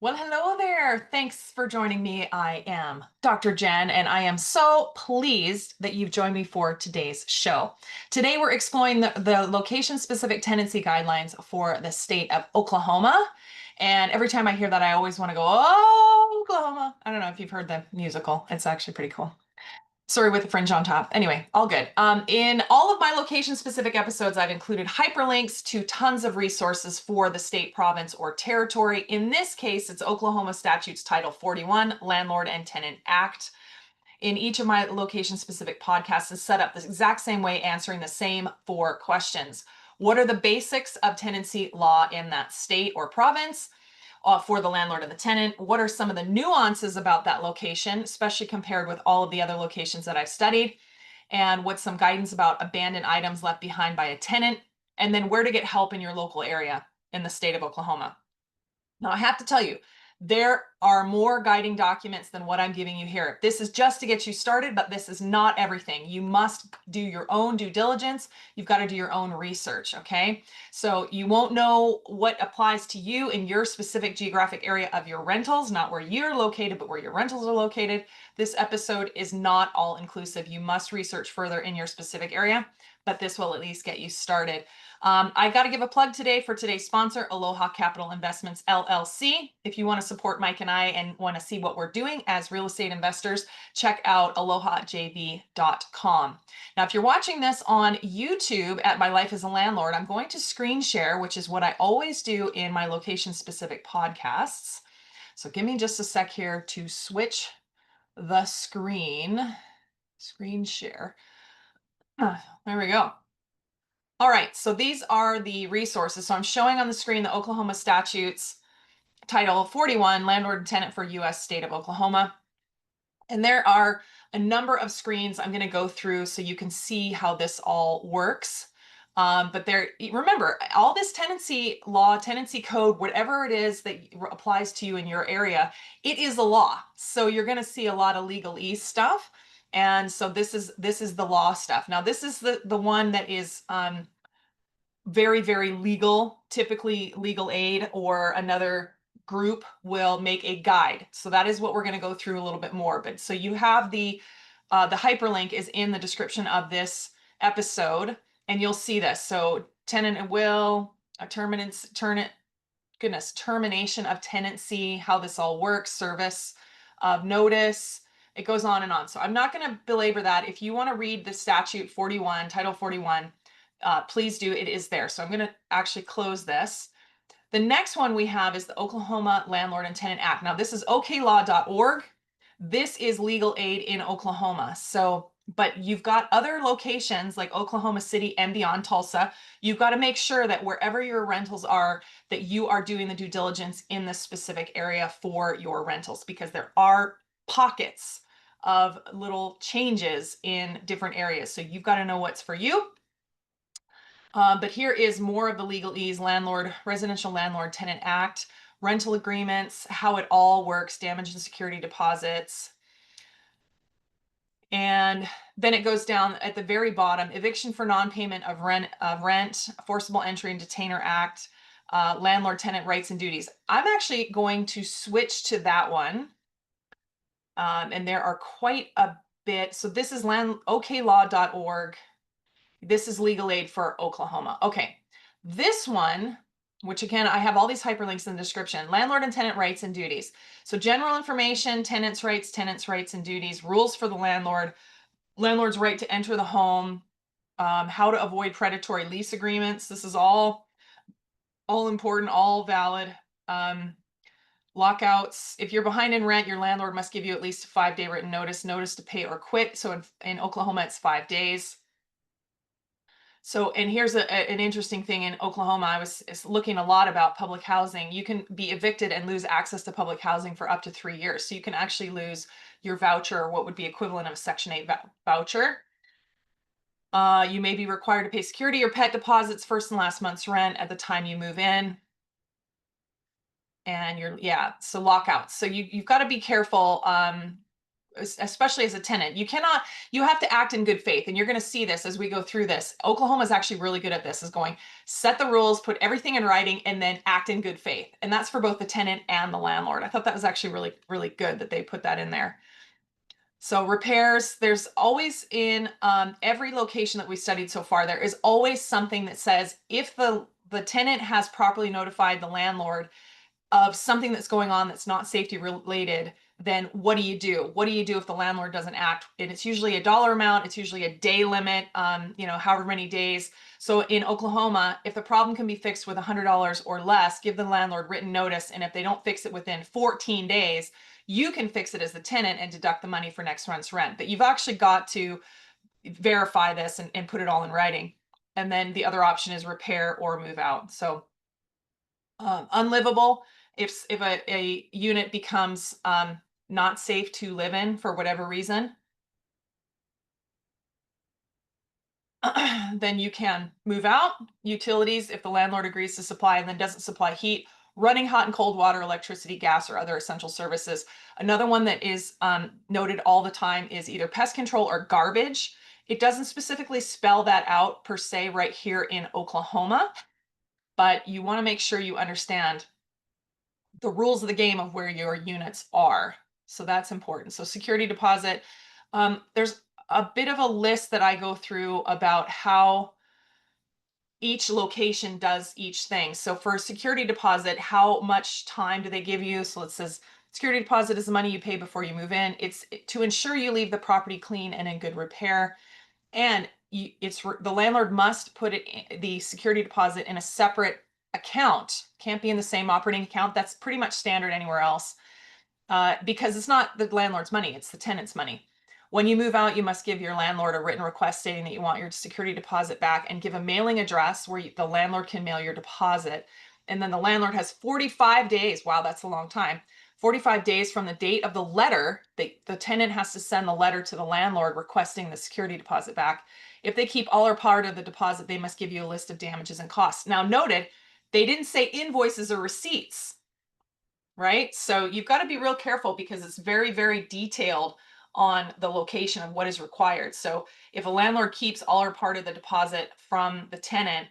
Well, hello there. Thanks for joining me. I am Dr. Jen, and I am so pleased that you've joined me for today's show. Today, we're exploring the location-specific tenancy guidelines for the state of Oklahoma. And every time I hear that, I always want to go, oh, Oklahoma. I don't know if you've heard the musical. It's actually pretty cool. Sorry, with the fringe on top. Anyway, all good. In all of my location-specific episodes, I've included hyperlinks to tons of resources for the state, province, or territory. In this case, it's Oklahoma Statutes Title 41, Landlord and Tenant Act. In each of my location-specific podcasts is set up the exact same way, answering the same four questions. What are the basics of tenancy law in that state or province? For the landlord and the tenant? What are some of the nuances about that location, especially compared with all of the other locations that I've studied? And what's some guidance about abandoned items left behind by a tenant? And then where to get help in your local area in the state of Oklahoma. Now, I have to tell you, there are more guiding documents than what I'm giving you here. This is just to get you started, but this is not everything. You must do your own due diligence. You've got to do your own research, okay? So you won't know what applies to you in your specific geographic area of your rentals, not where you're located, but where your rentals are located. This episode is not all inclusive. You must research further in your specific area, but this will at least get you started. I got to give a plug today for today's sponsor, Aloha Capital Investments LLC. If you want to support Mike and I and want to see what we're doing as real estate investors, check out alohajv.com. Now, if you're watching this on YouTube at My Life as a Landlord, I'm going to screen share, which is what I always do in my location-specific podcasts. So give me just a sec here to switch the screen share. There we go. All right, so these are the resources. So I'm showing on the screen the Oklahoma Statutes Title 41, Landlord and Tenant for U.S. State of Oklahoma. And there are a number of screens I'm going to go through so you can see how this all works. But remember, all this tenancy law, tenancy code, whatever it is that applies to you in your area, it is a law. So you're going to see a lot of legalese stuff. And so this is the law stuff. Now, this is the one that is very, very legal. Typically, legal aid or another group will make a guide. So that is what we're going to go through a little bit more. But so you have the hyperlink is in the description of this episode, and you'll see this. So tenant at will, termination of tenancy, how this all works, service of notice. It goes on and on. So I'm not going to belabor that. If you want to read the statute 41, Title 41, please do. It is there. So I'm going to actually close this. The next one we have is the Oklahoma Landlord and Tenant Act. Now, this is oklaw.org. This is legal aid in Oklahoma. So, but you've got other locations like Oklahoma City and beyond, Tulsa. You've got to make sure that wherever your rentals are, that you are doing the due diligence in the specific area for your rentals, because there are pockets of little changes in different areas. So you've got to know what's for you. But here is more of the legalese: Residential Landlord Tenant Act, rental agreements, how it all works, damage and security deposits. And then it goes down at the very bottom: eviction for non-payment of rent, forcible entry and detainer act, landlord tenant rights and duties. I'm actually going to switch to that one. And there are quite a bit. So this is oklaw.org. This is legal aid for Oklahoma. Okay, this one, which again, I have all these hyperlinks in the description: landlord and tenant rights and duties. So general information, tenants' rights and duties, rules for the landlord's right to enter the home, how to avoid predatory lease agreements. This is all important, all valid. Lockouts: if you're behind in rent, your landlord must give you at least a 5-day written notice to pay or quit. So in Oklahoma, it's 5 days. So, and here's an interesting thing in Oklahoma. I was looking a lot about public housing. You can be evicted and lose access to public housing for up to 3 years. So you can actually lose your voucher, or what would be equivalent of a Section 8 voucher. You may be required to pay security or pet deposits, first and last month's rent at the time you move in. And so lockouts. So you've got to be careful especially as a tenant. You have to act in good faith. And you're going to see this as we go through this. Oklahoma is actually really good at this, is going, set the rules, put everything in writing, and then act in good faith. And that's for both the tenant and the landlord. I thought that was actually really, really good that they put that in there. So repairs, there's always in every location that we studied so far, there is always something that says if the tenant has properly notified the landlord of something that's going on that's not safety related, then what do you do? What do you do if the landlord doesn't act? And it's usually a dollar amount. It's usually a day limit, however many days. So in Oklahoma, if the problem can be fixed with $100 or less, give the landlord written notice. And if they don't fix it within 14 days, you can fix it as the tenant and deduct the money for next month's rent. But you've actually got to verify this and put it all in writing. And then the other option is repair or move out. So unlivable, if a unit becomes not safe to live in for whatever reason, then you can move out. Utilities, if the landlord agrees to supply and then doesn't supply heat, running hot and cold water, electricity, gas, or other essential services. Another one that is noted all the time is either pest control or garbage. It doesn't specifically spell that out per se right here in Oklahoma, but you want to make sure you understand the rules of the game of where your units are. So that's important. So security deposit, there's a bit of a list that I go through about how each location does each thing. So for security deposit, how much time do they give you? So it says security deposit is the money you pay before you move in. It's to ensure you leave the property clean and in good repair. And the landlord must put the security deposit in a separate account. Can't be in the same operating account. That's pretty much standard anywhere else, because it's not the landlord's money, it's the tenant's money. When you move out, you must give your landlord a written request stating that you want your security deposit back and give a mailing address where the landlord can mail your deposit. And then the landlord has 45 days. Wow, that's a long time. 45 days from the date of the letter, the tenant has to send the letter to the landlord requesting the security deposit back. If they keep all or part of the deposit, they must give you a list of damages and costs. Now, noted, they didn't say invoices or receipts, right? So you've got to be real careful because it's very, very detailed on the location of what is required. So if a landlord keeps all or part of the deposit from the tenant,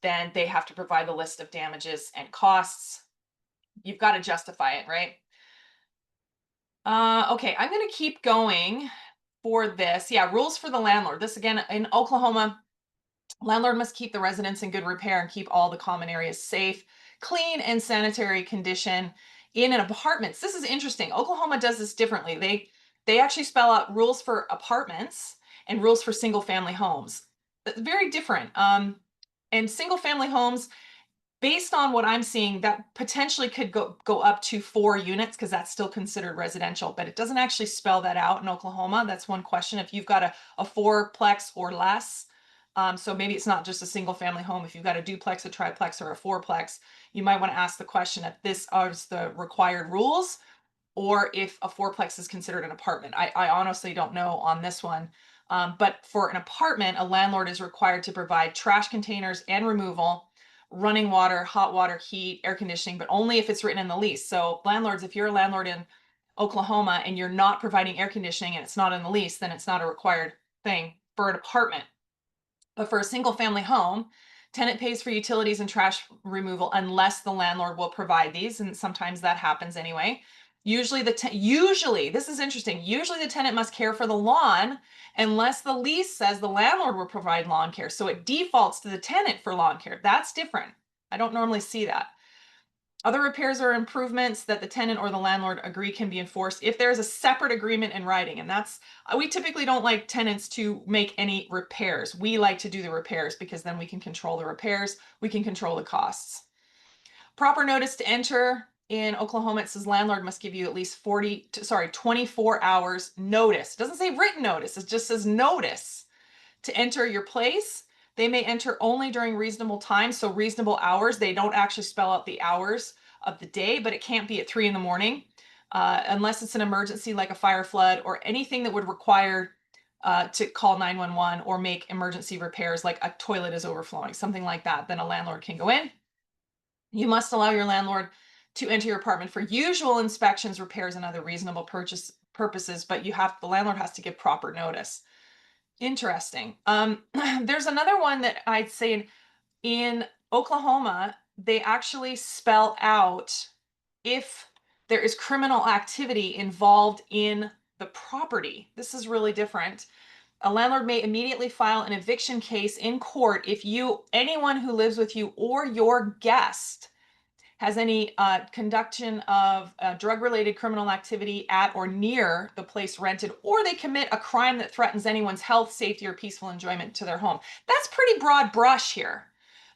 then they have to provide the list of damages and costs. You've got to justify it, right? Okay, I'm going to keep going for this. Yeah, rules for the landlord. This again, in Oklahoma, landlord must keep the residence in good repair and keep all the common areas safe, clean, and sanitary condition in an apartments. This is interesting. Oklahoma does this differently. They actually spell out rules for apartments and rules for single family homes. Very different. And single family homes, based on what I'm seeing, that potentially could go up to 4 units because that's still considered residential, but it doesn't actually spell that out in Oklahoma. That's one question. If you've got a 4-plex or less, so maybe it's not just a single family home. If you've got a duplex, a triplex, or a 4-plex, you might want to ask the question if this is the required rules or if a 4-plex is considered an apartment. I honestly don't know on this one. But for an apartment, a landlord is required to provide trash containers and removal, running water, hot water, heat, air conditioning, but only if it's written in the lease. So landlords, if you're a landlord in Oklahoma and you're not providing air conditioning and it's not in the lease, then it's not a required thing for an apartment. But for a single family home, tenant pays for utilities and trash removal unless the landlord will provide these, and sometimes that happens anyway. Usually this is interesting. Usually the tenant must care for the lawn unless the lease says the landlord will provide lawn care. So it defaults to the tenant for lawn care. That's different. I don't normally see that. Other repairs or improvements that the tenant or the landlord agree can be enforced if there's a separate agreement in writing. And that's, we typically don't like tenants to make any repairs. We like to do the repairs because then we can control the repairs. We can control the costs. Proper notice to enter. In Oklahoma, it says landlord must give you at least 24 hours notice. It doesn't say written notice. It just says notice to enter your place. They may enter only during reasonable time. So reasonable hours, they don't actually spell out the hours of the day, but it can't be at 3 in the morning unless it's an emergency like a fire, flood, or anything that would require to call 911 or make emergency repairs like a toilet is overflowing, something like that. Then a landlord can go in. You must allow your landlord to enter your apartment for usual inspections, repairs, and other reasonable purposes, but the landlord has to give proper notice. Interesting. There's another one that I'd say in Oklahoma, they actually spell out if there is criminal activity involved in the property. This is really different. A landlord may immediately file an eviction case in court if anyone who lives with you or your guest has any conduction of drug-related criminal activity at or near the place rented, or they commit a crime that threatens anyone's health, safety, or peaceful enjoyment to their home. That's pretty broad brush here.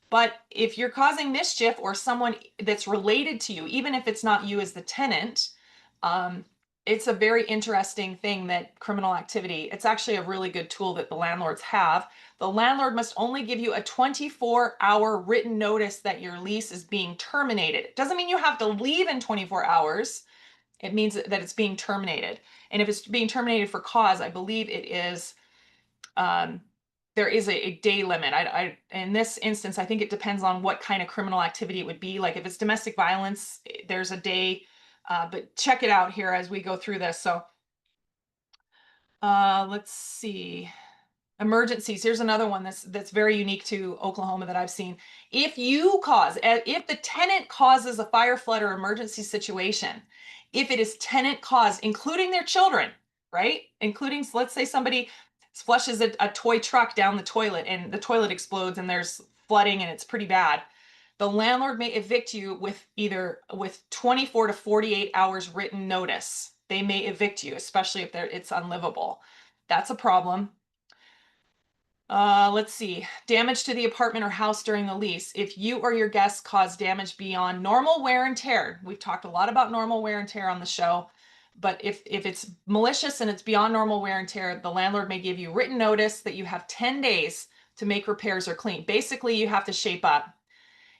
But if you're causing mischief or someone that's related to you, even if it's not you as the tenant, it's a very interesting thing that criminal activity, it's actually a really good tool that the landlords have. The landlord must only give you a 24-hour written notice that your lease is being terminated. It doesn't mean you have to leave in 24 hours. It means that it's being terminated. And if it's being terminated for cause, I believe it is, there is a day limit. In this instance, I think it depends on what kind of criminal activity it would be. Like if it's domestic violence, there's a day, but check it out here as we go through this. So let's see. Emergencies. Here's another one that's very unique to Oklahoma that I've seen. If the tenant causes a fire, flood, or emergency situation, if it is tenant caused, including their children, right? Including, let's say somebody flushes a toy truck down the toilet and the toilet explodes and there's flooding and it's pretty bad. The landlord may evict you with 24 to 48 hours written notice. They may evict you, especially if it's unlivable. That's a problem. Let's see. Damage to the apartment or house during the lease. If you or your guests cause damage beyond normal wear and tear, we've talked a lot about normal wear and tear on the show, but if it's malicious and it's beyond normal wear and tear, the landlord may give you written notice that you have 10 days to make repairs or clean. Basically, you have to shape up.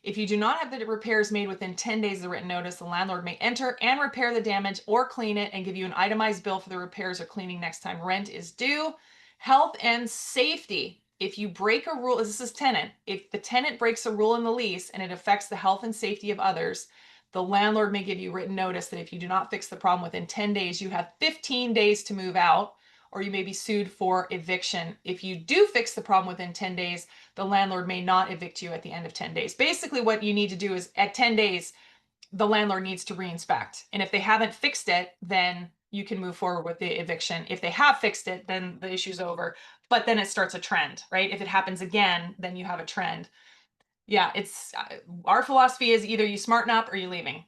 If you do not have the repairs made within 10 days of the written notice, the landlord may enter and repair the damage or clean it and give you an itemized bill for the repairs or cleaning next time rent is due. Health and safety. If you break a rule, this is tenant, if the tenant breaks a rule in the lease and it affects the health and safety of others, the landlord may give you written notice that if you do not fix the problem within 10 days, you have 15 days to move out, or you may be sued for eviction. If you do fix the problem within 10 days, the landlord may not evict you at the end of 10 days. Basically, what you need to do is at 10 days, the landlord needs to re-inspect. And if they haven't fixed it, then you can move forward with the eviction. If they have fixed it, then the issue's over. But then it starts a trend, right? If it happens again, then you have a trend. Yeah, our philosophy is either you smarten up or you're leaving.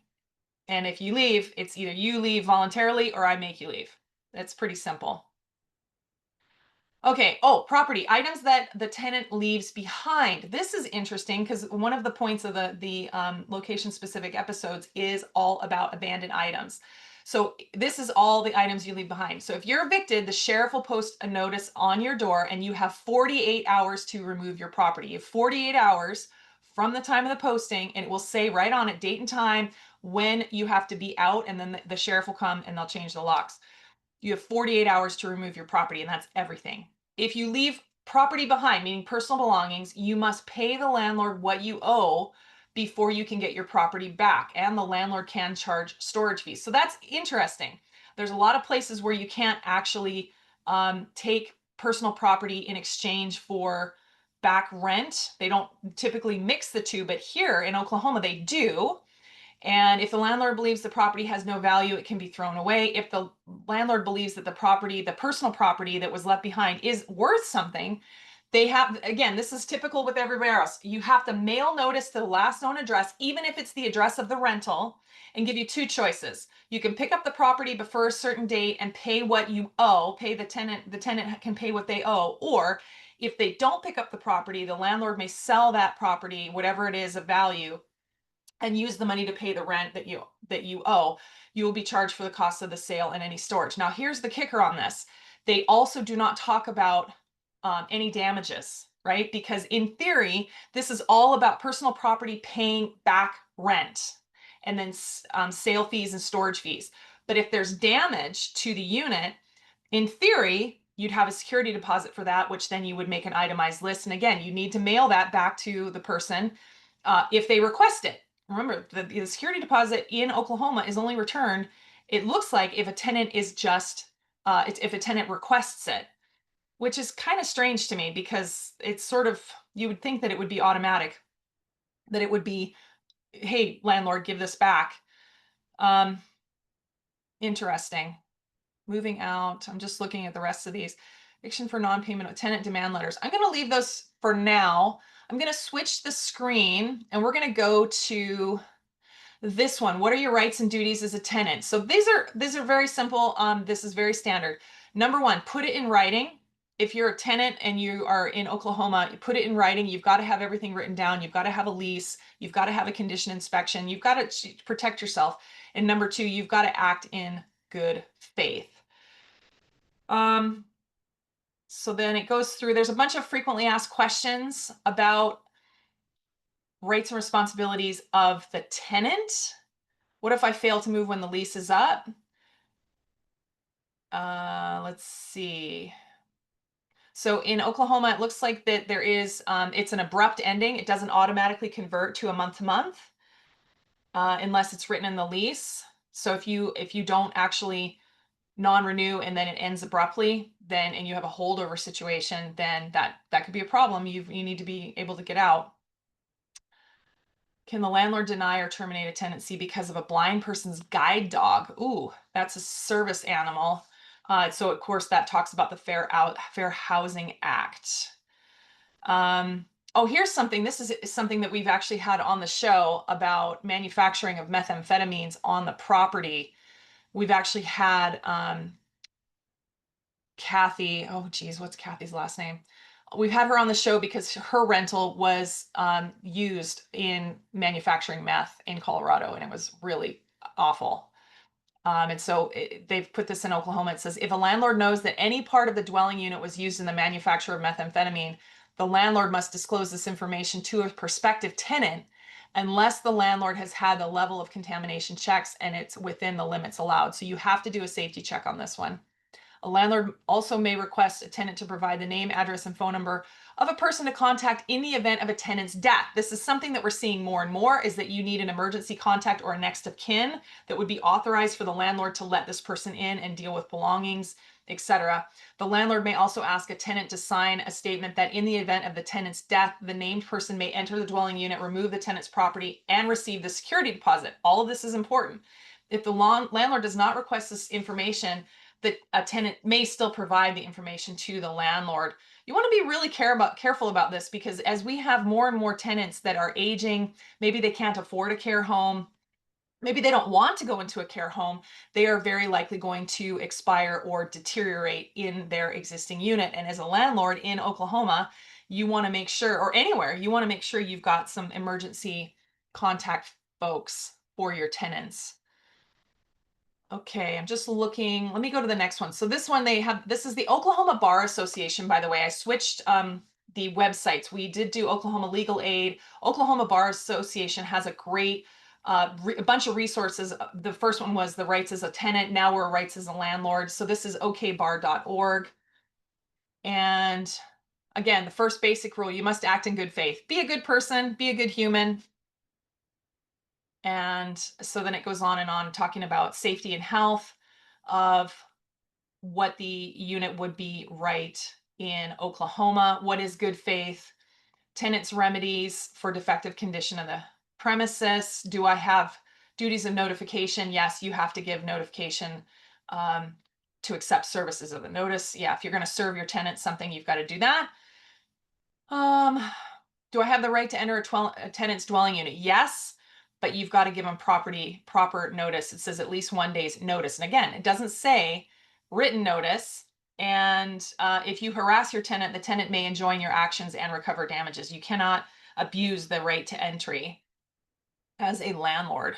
And if you leave, it's either you leave voluntarily or I make you leave. That's pretty simple. Okay. Oh, property items that the tenant leaves behind. This is interesting because one of the points of the location specific episodes is all about abandoned items. So this is all the items you leave behind. So if you're evicted, the sheriff will post a notice on your door and you have 48 hours to remove your property. You have 48 hours from the time of the posting, and it will say right on it, date and time, when you have to be out, and then the sheriff will come and they'll change the locks. You have 48 hours to remove your property, and that's everything. If you leave property behind, meaning personal belongings, you must pay the landlord what you owe before you can get your property back, and the landlord can charge storage fees. So that's interesting. There's a lot of places where you can't actually take personal property in exchange for back rent. They don't typically mix the two, but here in Oklahoma, they do. And if the landlord believes the property has no value, it can be thrown away. If the landlord believes that the personal property that was left behind is worth something, they have, again, this is typical with everywhere else. You have to mail notice to the last known address, even if it's the address of the rental, and give you two choices. You can pick up the property before a certain date and pay what you owe, the tenant can pay what they owe, or if they don't pick up the property, the landlord may sell that property, whatever it is of value, and use the money to pay the rent that you owe. You will be charged for the cost of the sale and any storage. Now, here's the kicker on this. They also do not talk about any damages, right? Because in theory, this is all about personal property paying back rent and then sale fees and storage fees. But if there's damage to the unit, in theory, you'd have a security deposit for that, which then you would make an itemized list. And again, you need to mail that back to the person if they request it. Remember, the security deposit in Oklahoma is only returned it looks like if a tenant is just, if a tenant requests it, which is kind of strange to me because it's sort of, you would think that it would be automatic, that it would be, hey, landlord, give this back. Um, Interesting. Moving out. I'm just looking at the rest of these. Eviction for non-payment of tenant demand letters. I'm going to leave those for now. I'm going to switch the screen and we're going to go to this one. What are your rights and duties as a tenant? So these are very simple. This is very standard. Number one, put it in writing. If you're a tenant and you are in Oklahoma, you put it in writing. You've got to have everything written down. You've got to have a lease. You've got to have a condition inspection. You've got to protect yourself. And number two, you've got to act in good faith. So then it goes through, there's a bunch of frequently asked questions about rights and responsibilities of the tenant. What if I fail to move when the lease is up? Let's see. So in Oklahoma, it looks like that there is, it's an abrupt ending. It doesn't automatically convert to a month-to-month unless it's written in the lease. So if you don't actually non-renew and then it ends abruptly, then and you have a holdover situation, then that could be a problem. You need to be able to get out. Can the landlord deny or terminate a tenancy because of a blind person's guide dog? Ooh, that's a service animal. So of course that talks about the Fair Housing Act. Oh, here's something. This is something that we've actually had on the show about manufacturing of methamphetamines on the property. We've actually had Kathy, oh geez, what's Kathy's last name? We've had her on the show because her rental was used in manufacturing meth in Colorado, and it was really awful. And so they've put this in Oklahoma. It says, if a landlord knows that any part of the dwelling unit was used in the manufacture of methamphetamine, the landlord must disclose this information to a prospective tenant unless the landlord has had the level of contamination checks and it's within the limits allowed. So you have to do a safety check on this one. A landlord also may request a tenant to provide the name, address, and phone number of a person to contact in the event of a tenant's death. This is something that we're seeing more and more, is that you need an emergency contact or a next of kin that would be authorized for the landlord to let this person in and deal with belongings, etc. The landlord may also ask a tenant to sign a statement that in the event of the tenant's death, the named person may enter the dwelling unit, remove the tenant's property, and receive the security deposit. All of this is important. If the landlord does not request this information, that a tenant may still provide the information to the landlord. You want to be really careful about this, because as we have more and more tenants that are aging, maybe they can't afford a care home, maybe they don't want to go into a care home, they are very likely going to expire or deteriorate in their existing unit. And as a landlord in Oklahoma, you want to make sure, or anywhere, you want to make sure you've got some emergency contact folks for your tenants. Okay, I'm just looking. Let me go to the next one. So this one this is the Oklahoma Bar Association, by the way. I switched the websites. We did do Oklahoma Legal Aid. Oklahoma Bar Association has a great a bunch of resources. The first one was the rights as a tenant. Now we're rights as a landlord. So this is okbar.org. And again, the first basic rule, you must act in good faith. Be a good person, be a good human. And so then it goes on and on, talking about safety and health of what the unit would be right in Oklahoma. What is good faith? Tenants' remedies for defective condition of the premises. Do I have duties of notification? Yes, you have to give notification to accept services of the notice. Yeah, if you're going to serve your tenant something, you've got to do that. Do I have the right to enter a tenant's dwelling unit? Yes, but you've got to give them proper notice. It says at least 1 day's notice. And again, it doesn't say written notice. And if you harass your tenant, the tenant may enjoin your actions and recover damages. You cannot abuse the right to entry as a landlord.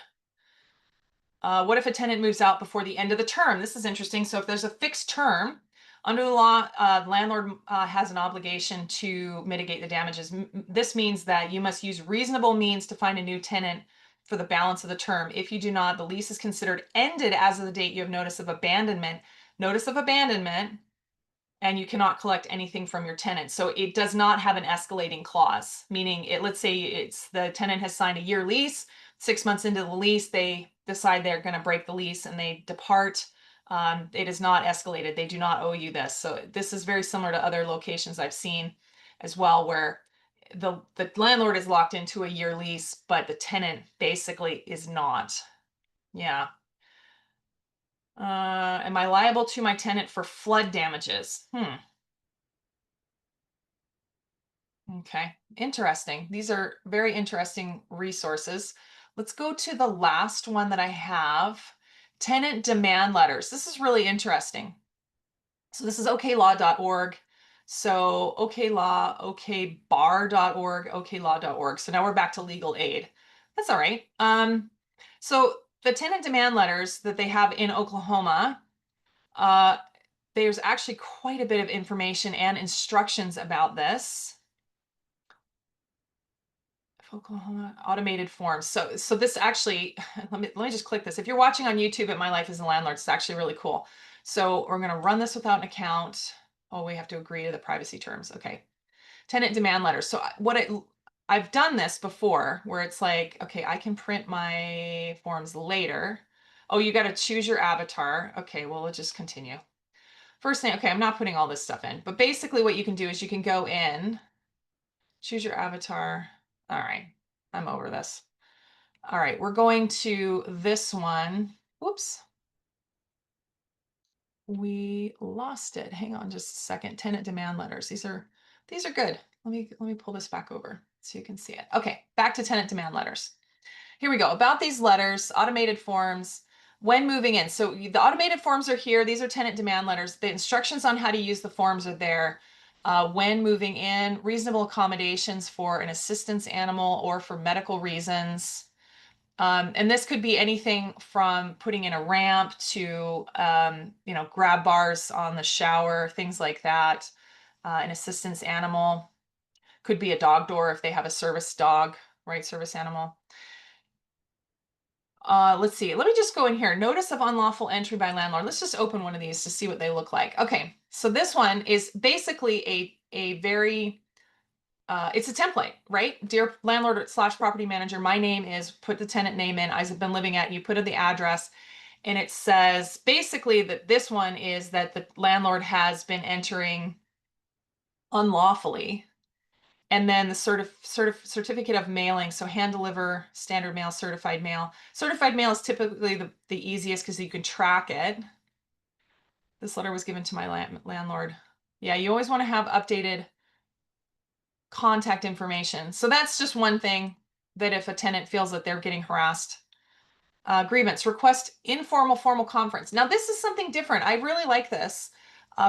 What if a tenant moves out before the end of the term? This is interesting. So if there's a fixed term, under the law, landlord has an obligation to mitigate the damages. This means that you must use reasonable means to find a new tenant for the balance of the term. If you do not, the lease is considered ended as of the date you have notice of abandonment. Notice of abandonment, and you cannot collect anything from your tenant. So it does not have an escalating clause, meaning let's say the tenant has signed a year lease. 6 months into the lease, they decide they're going to break the lease and they depart. It is not escalated. They do not owe you this. So this is very similar to other locations I've seen as well, where the landlord is locked into a year lease, but the tenant basically is not. Yeah. Am I liable to my tenant for flood damages? Okay, interesting. These are very interesting resources. Let's go to the last one that I have. Tenant demand letters. This is really interesting. So this is oklaw.org. So oklaw, okbar.org, oklaw.org. So now we're back to legal aid. That's all right. So the tenant demand letters that they have in Oklahoma, there's actually quite a bit of information and instructions about this. Oklahoma automated forms. So this actually, let me just click this. If you're watching on YouTube at My Life as a Landlord, it's actually really cool. So we're going to run this without an account. Oh, we have to agree to the privacy terms. Okay. Tenant demand letters. So I've done this before where it's like, okay, I can print my forms later. Oh, you got to choose your avatar. Okay, well, we'll just continue. First thing, okay, I'm not putting all this stuff in, but basically what you can do is you can go in, choose your avatar. All right, I'm over this. All right, we're going to this one. Whoops. We lost it. Hang on just a second. Tenant demand letters. These are good. Let me pull this back over so you can see it. Okay, back to tenant demand letters. Here we go. About these letters, automated forms, when moving in. So the automated forms are here. These are tenant demand letters. The instructions on how to use the forms are there. When moving in, reasonable accommodations for an assistance animal or for medical reasons. And this could be anything from putting in a ramp to, grab bars on the shower, things like that. An assistance animal could be a dog door if they have a service dog, right? Service animal. Let's see. Let me just go in here. Notice of unlawful entry by landlord. Let's just open one of these to see what they look like. Okay, so this one is basically a very it's a template, right? Dear landlord / property manager, my name is, put the tenant name in, I've been living at, you put in the address, and it says basically that this one is that the landlord has been entering unlawfully. And then the certificate of mailing. So hand deliver, standard mail, certified mail. Certified mail is typically the easiest because you can track it. This letter was given to my landlord. Yeah, you always want to have updated contact information. So that's just one thing that if a tenant feels that they're getting harassed. Grievance, request informal formal conference. Now this is something different. I really like this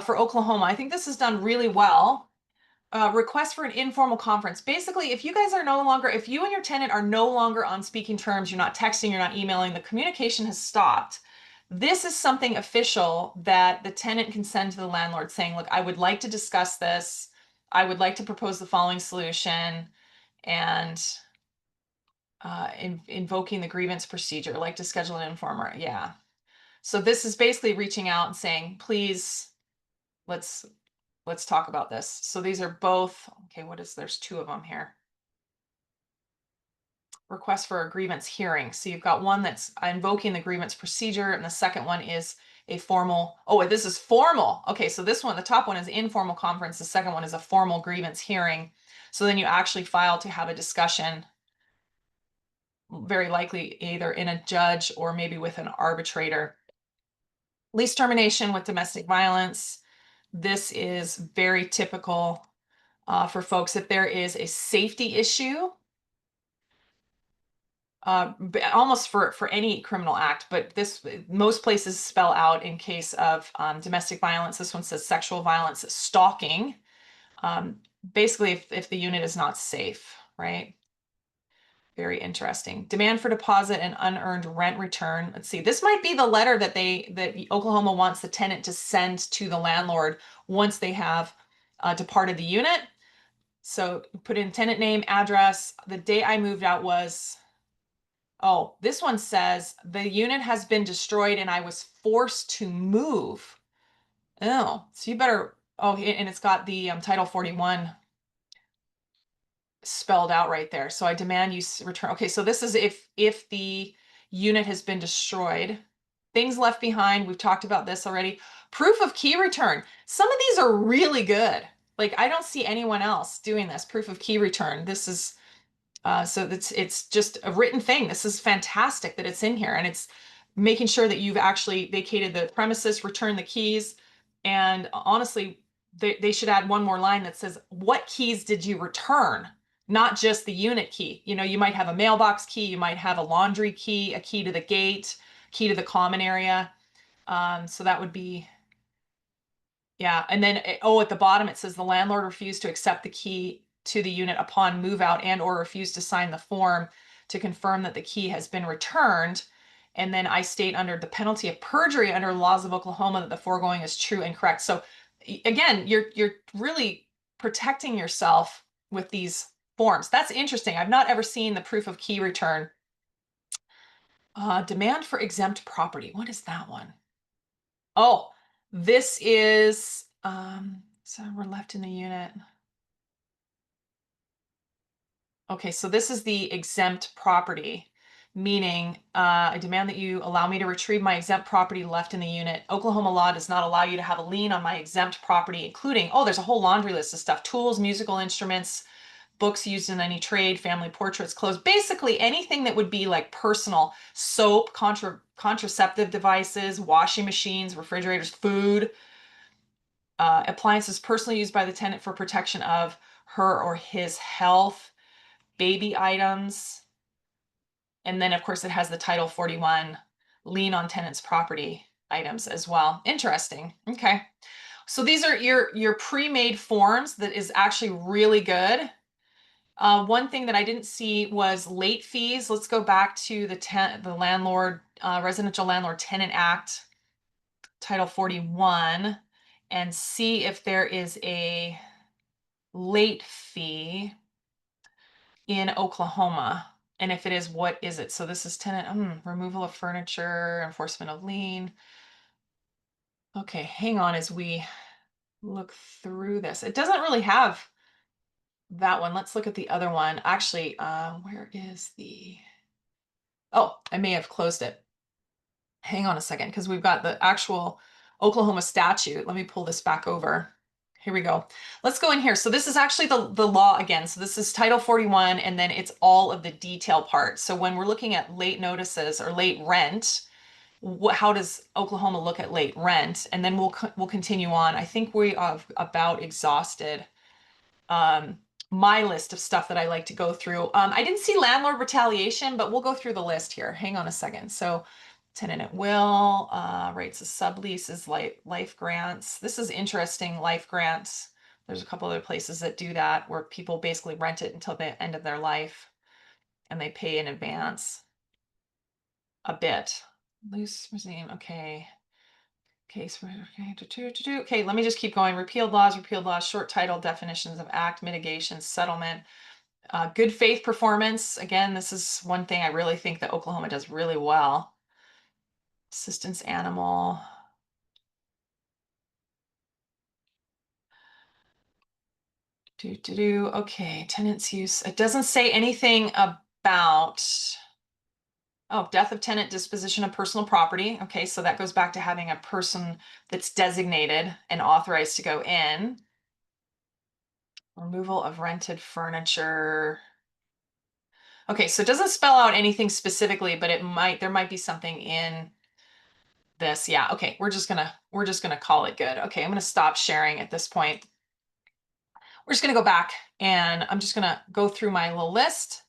for Oklahoma. I think this is done really well. Request for an informal conference. Basically, if you guys are no longer, if you and your tenant are no longer on speaking terms, you're not texting, you're not emailing, the communication has stopped. This is something official that the tenant can send to the landlord saying, look, I would like to discuss this. I would like to propose the following solution, and invoking the grievance procedure, like to schedule an informer. Yeah. So this is basically reaching out and saying, please, let's talk about this. So these are both, okay, there's two of them here. Request for a grievance hearing. So you've got one that's invoking the grievance procedure, and the second one is a formal, oh, this is formal. Okay, so this one, the top one is informal conference. The second one is a formal grievance hearing. So then you actually file to have a discussion, very likely either in a judge or maybe with an arbitrator. Lease termination with domestic violence. This is very typical for folks if there is a safety issue, almost for any criminal act, but most places spell out in case of domestic violence. This one says sexual violence, stalking. Basically, if the unit is not safe, right? Very interesting. Demand for deposit and unearned rent return. Let's see. This might be the letter that Oklahoma wants the tenant to send to the landlord once they have departed the unit. So put in tenant name, address. The day I moved out was, oh, this one says the unit has been destroyed and I was forced to move. Oh, so you better, oh, and it's got the Title 41 spelled out right there. So I demand you return. Okay, so this is if the unit has been destroyed. Things left behind, we've talked about this already. Proof of key return. Some of these are really good. Like I don't see anyone else doing this. Proof of key return. This is so it's just a written thing. This is fantastic that it's in here, and it's making sure that you've actually vacated the premises, returned the keys, and honestly, they should add one more line that says, what keys did you return? Not just the unit key. You know, you might have a mailbox key, you might have a laundry key, a key to the gate, key to the common area. So that would be, yeah. And then, oh, at the bottom, it says the landlord refused to accept the key to the unit upon move out and or refused to sign the form to confirm that the key has been returned. And then I state under the penalty of perjury under laws of Oklahoma that the foregoing is true and correct. So again, you're really protecting yourself with these forms. That's interesting. I've not ever seen the proof of key return. Demand for exempt property. What is that one? Oh, this is so we're left in the unit. Okay, so this is the exempt property, meaning I demand that you allow me to retrieve my exempt property left in the unit. Oklahoma law does not allow you to have a lien on my exempt property, including, oh, there's a whole laundry list of stuff: tools, musical instruments, books used in any trade, family portraits, clothes, basically anything that would be like personal: soap, contraceptive devices, washing machines, refrigerators, food, appliances personally used by the tenant for protection of her or his health, baby items. And then of course it has the Title 41 lien on tenant's property items as well. Interesting. Okay. So these are your pre-made forms that is actually really good. One thing that I didn't see was late fees. Let's go back to the landlord, Residential Landlord Tenant Act, Title 41, and see if there is a late fee in Oklahoma. And if it is, what is it? So this is tenant removal of furniture, enforcement of lien. Okay, hang on as we look through this. It doesn't really have that one. Let's look at the other one. Actually, where is the, oh, I may have closed it. Hang on a second, because we've got the actual Oklahoma statute. Let me pull this back over. Here we go. Let's go in here. So this is actually the law again. So this is Title 41, and then it's all of the detail part. So when we're looking at late notices or late rent, how does Oklahoma look at late rent? And then we'll continue on. I think we have about exhausted my list of stuff that I like to go through. I didn't see landlord retaliation, but we'll go through the list here. Hang on a second. So tenant at will, rates of subleases, life grants. This is interesting, life grants. There's a couple other places that do that where people basically rent it until the end of their life and they pay in advance a bit. Loose regime, okay. Case, okay, let me just keep going. Repealed laws, short title, definitions of act, mitigation, settlement. Good faith performance. Again, this is one thing I really think that Oklahoma does really well. Assistance animal. Okay, tenant's use. It doesn't say anything about, oh, death of tenant, disposition of personal property. Okay, so that goes back to having a person that's designated and authorized to go in. Removal of rented furniture. Okay, so it doesn't spell out anything specifically, but there might be something in this. Yeah, okay, we're just gonna call it good. Okay, I'm gonna stop sharing at this point. We're just gonna go back and I'm just gonna go through my little list.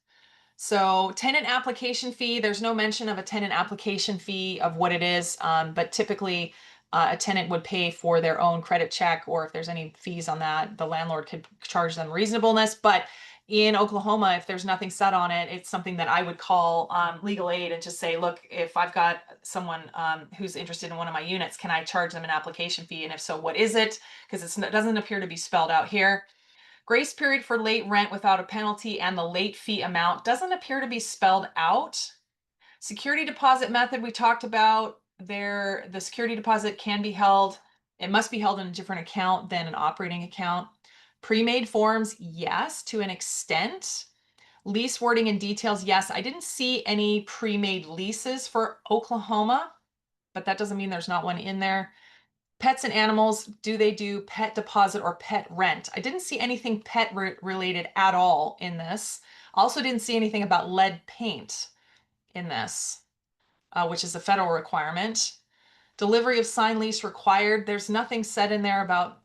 So tenant application fee, there's no mention of a tenant application fee of what it is, but typically a tenant would pay for their own credit check, or if there's any fees on that, the landlord could charge them reasonableness. But in Oklahoma, if there's nothing set on it, it's something that I would call legal aid and just say, look, if I've got someone who's interested in one of my units, can I charge them an application fee? And if so, what is it? Because it doesn't appear to be spelled out here. Grace period for late rent without a penalty and the late fee amount doesn't appear to be spelled out. Security deposit method we talked about there. The security deposit can be held. It must be held in a different account than an operating account. Pre-made forms, yes, to an extent. Lease wording and details, yes. I didn't see any pre-made leases for Oklahoma, but that doesn't mean there's not one in there. Pets and animals, do they do pet deposit or pet rent? I didn't see anything pet related at all in this. Also didn't see anything about lead paint in this, which is a federal requirement. Delivery of signed lease required. There's nothing said in there about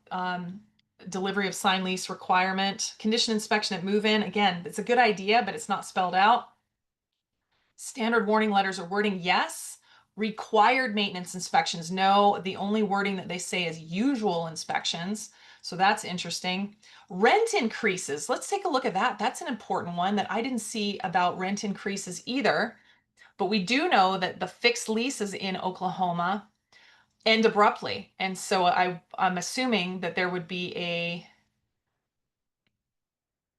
delivery of signed lease requirement. Condition inspection at move-in. Again, it's a good idea, but it's not spelled out. Standard warning letters or wording, yes. Required maintenance inspections, no. The only wording that they say is usual inspections. So that's interesting. Rent increases. Let's take a look at that. That's an important one that I didn't see about rent increases either. But we do know that the fixed leases in Oklahoma end abruptly. And so I'm assuming that there would be a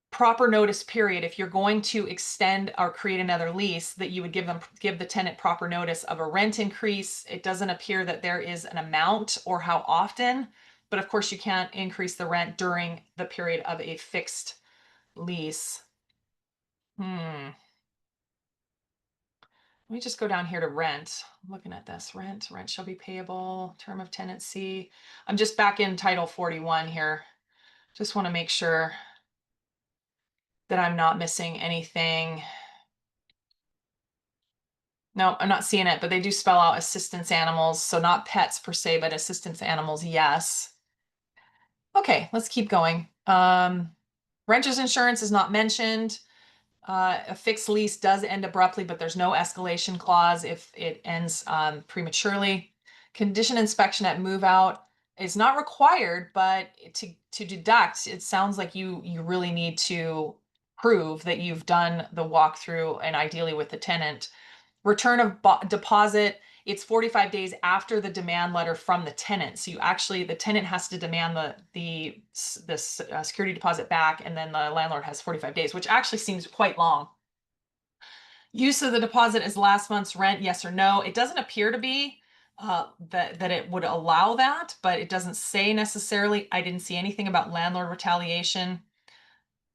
proper notice period if you're going to extend or create another lease, that you would give the tenant proper notice of a rent increase. It doesn't appear that there is an amount or how often, but of course you can't increase the rent during the period of a fixed lease. Let me just go down here to rent. I'm looking at this. Rent shall be payable, term of tenancy. I'm just back in Title 41 here. Just want to make sure that I'm not missing anything. No, I'm not seeing it, but they do spell out assistance animals. So not pets per se, but assistance animals, yes. Okay, let's keep going. Renter's insurance is not mentioned. A fixed lease does end abruptly, but there's no escalation clause if it ends prematurely. Condition inspection at move out is not required, but to deduct, it sounds like you really need to prove that you've done the walkthrough, and ideally with the tenant. Return of deposit, it's 45 days after the demand letter from the tenant. So the tenant has to demand the security deposit back, and then the landlord has 45 days, which actually seems quite long. Use of the deposit as last month's rent, yes or no? It doesn't appear to be that it would allow that, but it doesn't say necessarily. I didn't see anything about landlord retaliation.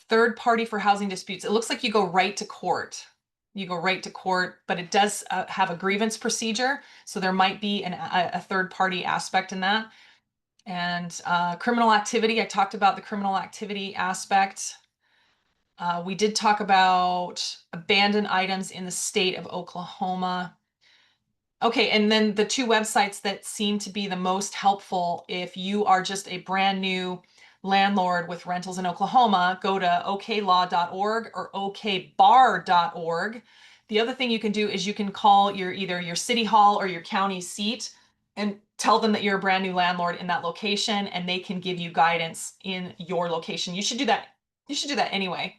Third party for housing disputes. It looks like you go right to court. You go right to court, but it does have a grievance procedure. So there might be a third party aspect in that. And criminal activity, I talked about the criminal activity aspect. We did talk about abandoned items in the state of Oklahoma. Okay, and then the two websites that seem to be the most helpful if you are just a brand new landlord with rentals in Oklahoma, go to oklaw.org or okbar.org. The other thing you can do is you can call either your city hall or your county seat and tell them that you're a brand new landlord in that location, and they can give you guidance in your location. You should do that. You should do that anyway.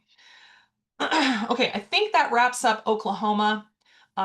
Okay, I think that wraps up Oklahoma.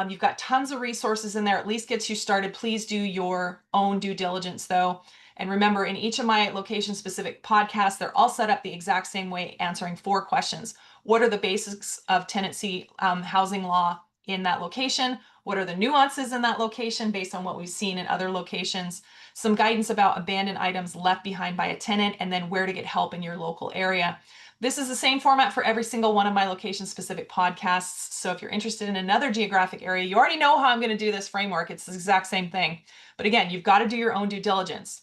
You've got tons of resources in there, at least gets you started. Please do your own due diligence though. And remember, in each of my location specific podcasts, they're all set up the exact same way, answering 4 questions. What are the basics of tenancy housing law in that location? What are the nuances in that location based on what we've seen in other locations? Some guidance about abandoned items left behind by a tenant, and then where to get help in your local area. This is the same format for every single one of my location-specific podcasts. So if you're interested in another geographic area, you already know how I'm going to do this framework. It's the exact same thing. But again, you've got to do your own due diligence.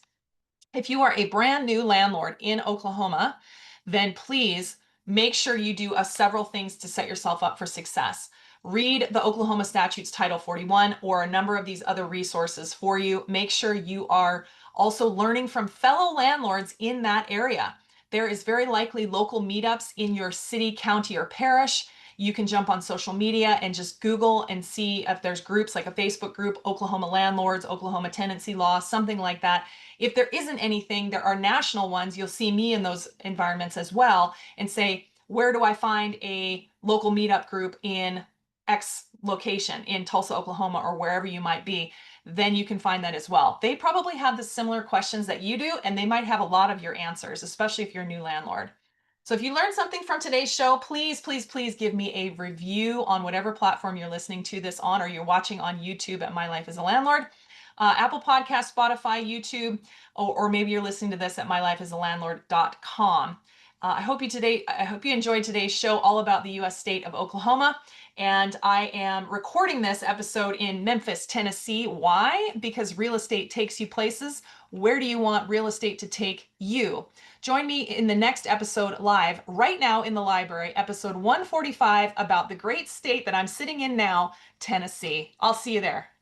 If you are a brand new landlord in Oklahoma, then please make sure you do several things to set yourself up for success. Read the Oklahoma Statutes Title 41 or a number of these other resources for you. Make sure you are also learning from fellow landlords in that area. There is very likely local meetups in your city, county, or parish. You can jump on social media and just Google and see if there's groups like a Facebook group, Oklahoma Landlords, Oklahoma Tenancy Law, something like that. If there isn't anything, there are national ones. You'll see me in those environments as well, and say, where do I find a local meetup group in X location in Tulsa, Oklahoma, or wherever you might be? Then you can find that as well. They probably have the similar questions that you do, and they might have a lot of your answers, especially if you're a new landlord. So if you learned something from today's show, please, please, please give me a review on whatever platform you're listening to this on, or you're watching on YouTube at My Life as a Landlord, Apple Podcast, Spotify, YouTube, or maybe you're listening to this at mylifeasalandlord.com. I hope you enjoyed today's show all about the U.S. state of Oklahoma. And I am recording this episode in Memphis, Tennessee. Why? Because real estate takes you places. Where do you want real estate to take you? Join me in the next episode live right now in the library, episode 145, about the great state that I'm sitting in now, Tennessee. I'll see you there.